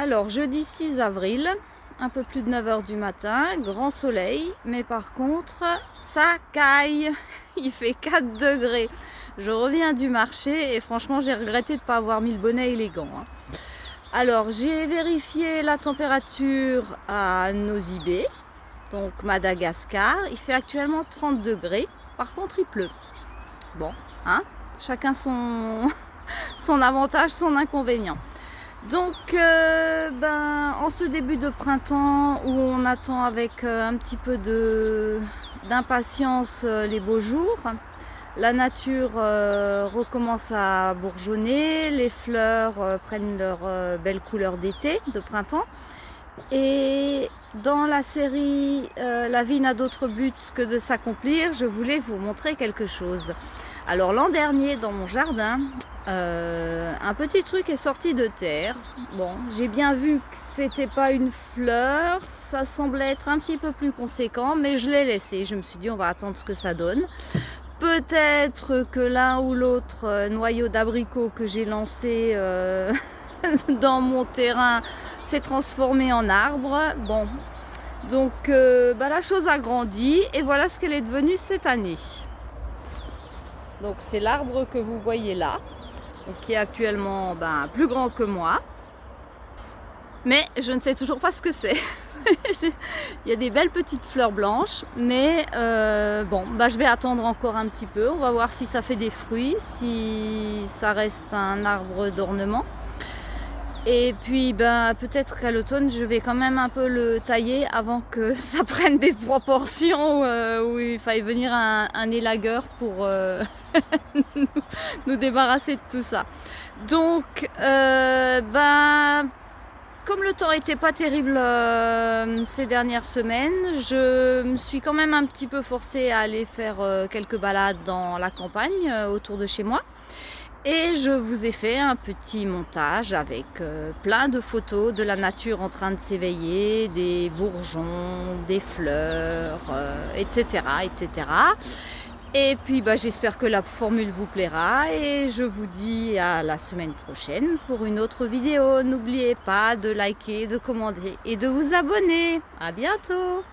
Alors, jeudi 6 avril, un peu plus de 9 h du matin, grand soleil, mais par contre, ça caille. Il fait 4 degrés. Je reviens du marché et franchement, j'ai regretté de ne pas avoir mis le bonnet et les gants. Alors, j'ai vérifié la température à Nosy Be, donc Madagascar. Il fait actuellement 30 degrés. Par contre, il pleut. Bon, chacun son, son avantage, son inconvénient. Donc, en ce début de printemps où on attend avec un petit peu d'impatience les beaux jours, la nature recommence à bourgeonner, les fleurs prennent leur belle couleur d'été, de printemps. Et dans la série La vie n'a d'autre but que de s'accomplir, je voulais vous montrer quelque chose. Alors l'an dernier, dans mon jardin, un petit truc est sorti de terre. Bon, j'ai bien vu que c'était pas une fleur, ça semblait être un petit peu plus conséquent, mais je l'ai laissé. Je me suis dit, on va attendre ce que ça donne. Peut-être que l'un ou l'autre noyau d'abricot que j'ai lancé dans mon terrain s'est transformé en arbre. Bon, donc la chose a grandi et voilà ce qu'elle est devenue cette année. Donc c'est l'arbre que vous voyez là, donc, qui est actuellement plus grand que moi. Mais je ne sais toujours pas ce que c'est. Il y a des belles petites fleurs blanches, mais je vais attendre encore un petit peu. On va voir si ça fait des fruits, si ça reste un arbre d'ornement. Et puis peut-être qu'à l'automne je vais quand même un peu le tailler avant que ça prenne des proportions où il faille venir un élagueur pour nous débarrasser de tout ça. Donc comme le temps n'était pas terrible ces dernières semaines, je me suis quand même un petit peu forcée à aller faire quelques balades dans la campagne autour de chez moi. Et je vous ai fait un petit montage avec plein de photos de la nature en train de s'éveiller, des bourgeons, des fleurs, etc., etc. Et puis j'espère que la formule vous plaira et je vous dis à la semaine prochaine pour une autre vidéo. N'oubliez pas de liker, de commenter et de vous abonner. À bientôt!